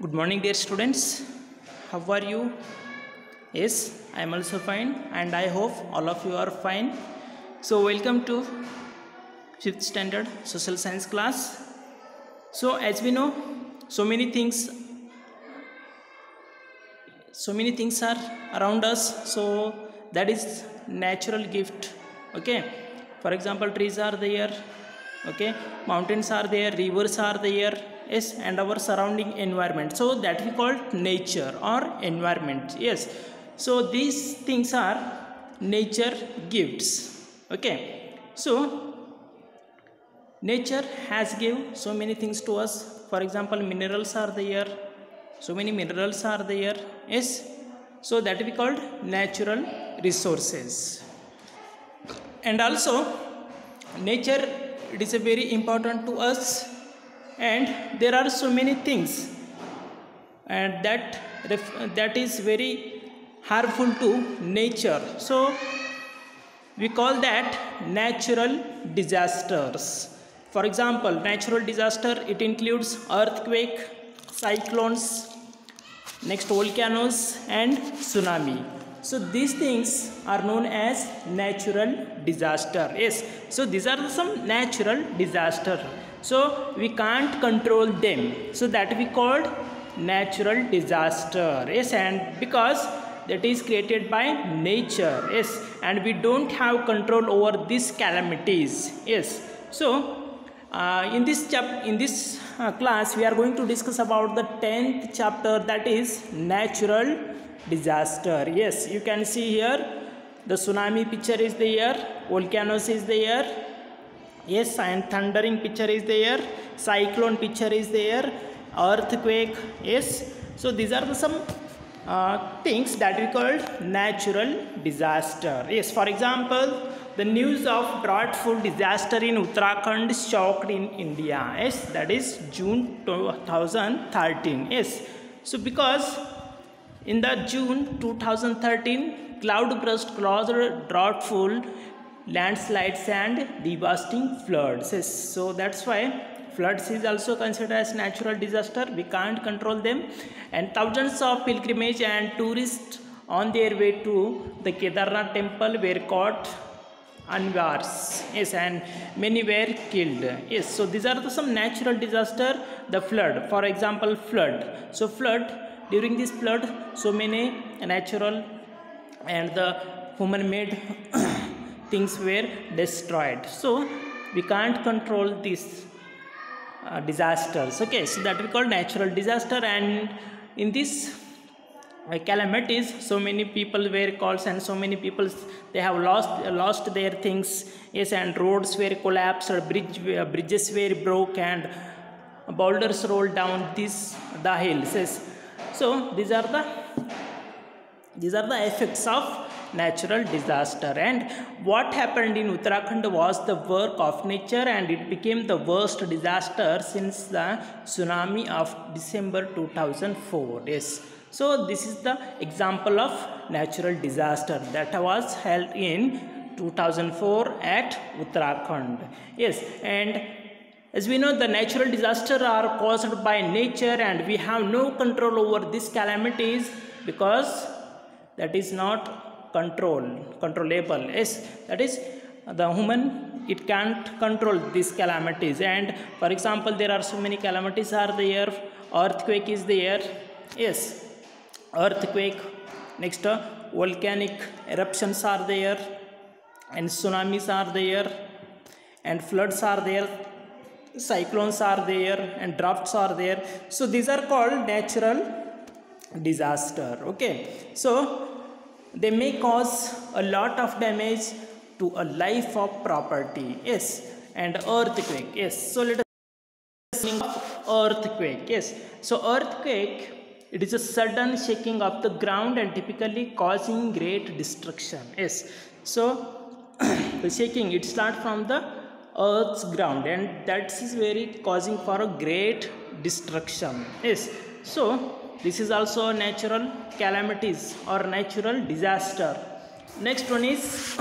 Good morning, dear students. How are you? Yes, I am also fine, and I hope all of you are fine. So, welcome to 5th standard social science class. So, as we know, so many things are around us. So, that is natural gift. Okay, for example, trees are there. Okay, mountains are there, rivers are there. Yes, and our surrounding environment, so that we call nature or environment. Yes, so these things are nature gifts. Okay, so nature has give so many things to us. For example, minerals are there, so many minerals are there. Yes, so that we called natural resources. And also nature, it is a very important to us, and there are so many things and that is very harmful to nature. So we call that natural disasters. For example, natural disaster, it includes earthquake, cyclones, next volcanoes and tsunami. So these things are known as natural disaster. Yes, so these are some natural disaster, so we can't control them, so that we called natural disaster. Yes, and because that is created by nature. Yes, and we don't have control over these calamities. Yes, so in this class we are going to discuss about the 10th chapter, that is natural disaster. Yes, you can see here the tsunami picture is there, volcanoes is there. Yes, and thundering picture is there, cyclone picture is there, earthquake. Yes, so these are some things that we called natural disaster. Yes, for example, the news of dreadful disaster in Uttarakhand shocked in India. Yes, that is June 2013. Yes, so because in the June 2013, cloudburst caused dreadful landslides and devastating floods. Yes, so that's why floods is also considered as natural disaster. We can't control them, and thousands of pilgrimage and tourists on their way to the Kedarnath temple were caught unawares. Yes, and many were killed. Yes, so these are some natural disaster. The flood, for example, flood. So flood, during this flood, so many natural and the human made things were destroyed. So we can't control these disasters. Okay, so that we call natural disaster, and in this calamities, so many people were called, and so many people, they have lost their things. Yes, and roads were collapsed, bridges were broke, and boulders rolled down the hills. Yes, so these are the effects of natural disaster. And what happened in Uttarakhand was the work of nature, and it became the worst disaster since the tsunami of December 2004. Yes, so this is the example of natural disaster that was held in 2004 at Uttarakhand. Yes, and as we know, the natural disasters are caused by nature, and we have no control over these calamities because that is not controllable. Yes, that is the human, it can't control these calamities. And for example, there are so many calamities are there. Earthquake is there. Yes, earthquake, next volcanic eruptions are there, and tsunamis are there, and floods are there, cyclones are there, and droughts are there. So these are called natural disaster. Okay, so they may cause a lot of damage to a life of property. Yes, and earthquake. Yes, so let us think of earthquake. Yes, so earthquake, it is a sudden shaking of the ground and typically causing great destruction. Yes, so the shaking, it starts from the earth's ground, and that is very causing for a great destruction. Yes, so this is also natural calamities or natural disaster. Next one is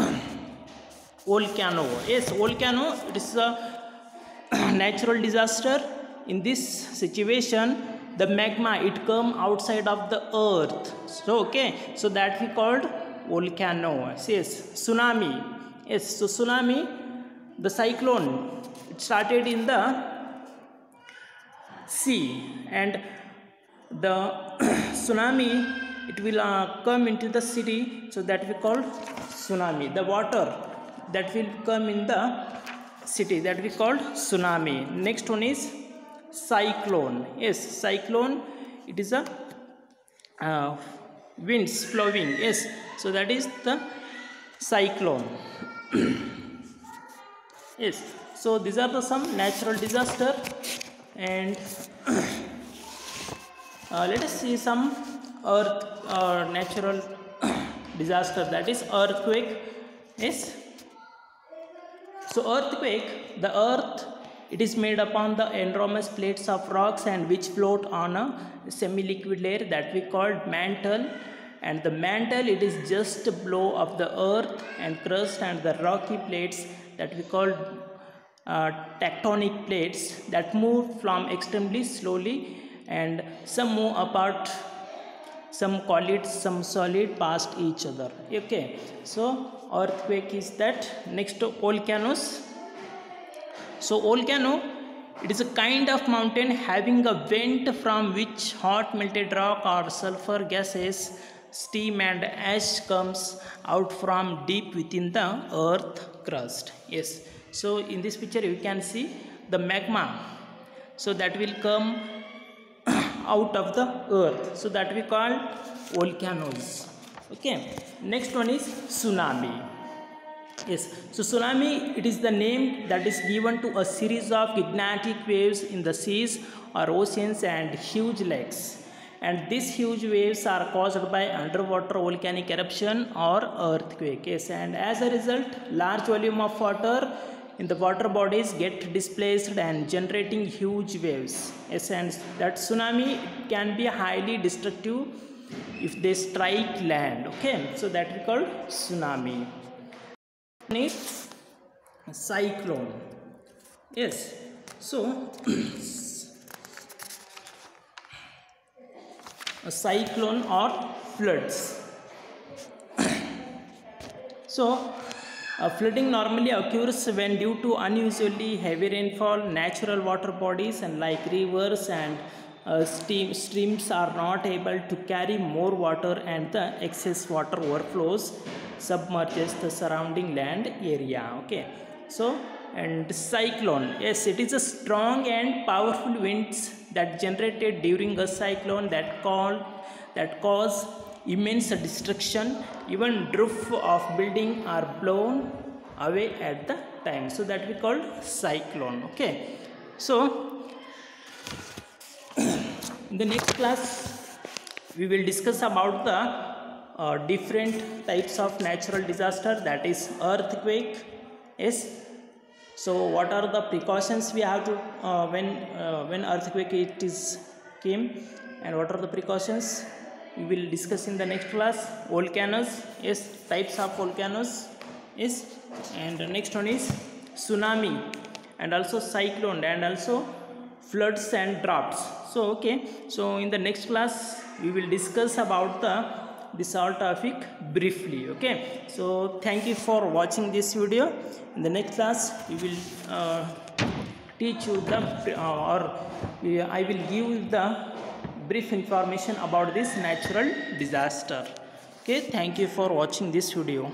volcano. Yes, volcano, it is a natural disaster. In this situation, the magma, it come outside of the earth. So okay, so that we called volcano. Yes, tsunami. Yes, so tsunami, the cyclone, it started in the sea, and the tsunami, it will come into the city, so that we call tsunami. The water that will come in the city, that we call tsunami. Next one is cyclone. Yes, cyclone, it is a winds flowing. Yes, so that is the cyclone. Yes, so these are the some natural disaster, and let us see some earth natural disaster, that is earthquake. Yes, so earthquake, the earth, it is made upon the enormous plates of rocks and which float on a semi-liquid layer that we call mantle, and the mantle, it is just below of the earth and crust, and the rocky plates that we call tectonic plates that move from extremely slowly, and some move apart, some call it some solid past each other. Okay, so earthquake is that. Next, volcanoes. So volcano, it is a kind of mountain having a vent from which hot melted rock or sulfur gases, steam and ash comes out from deep within the earth crust. Yes, so in this picture you can see the magma, so that will come out of the earth, so that we call volcanoes. Okay, next one is tsunami. Yes, so tsunami, it is the name that is given to a series of gigantic waves in the seas or oceans and huge lakes, and these huge waves are caused by underwater volcanic eruption or earthquake. Yes, and as a result, large volume of water in the water bodies get displaced and generating huge waves. Yes, and that tsunami can be highly destructive if they strike land. Okay, so that we call tsunami. Next, cyclone. Yes, so a cyclone or floods. So flooding normally occurs when, due to unusually heavy rainfall, natural water bodies and like rivers and streams are not able to carry more water, and the excess water overflows, submerges the surrounding land area. Okay, so and cyclone, yes, it is a strong and powerful winds that generated during a cyclone that cause immense destruction. Even roof of building are blown away at the time, so that we call cyclone. Okay, so in the next class we will discuss about the different types of natural disaster, that is earthquake. Yes, so what are the precautions we have to when earthquake it is came, and what are the precautions we will discuss in the next class. Volcanoes, yes, types of volcanoes. Yes, and the next one is tsunami, and also cyclone, and also floods and droughts. So okay, so in the next class we will discuss about this all topic briefly. Okay, so thank you for watching this video. In the next class we will teach you the I will give the brief information about this natural disaster. Okay, thank you for watching this video.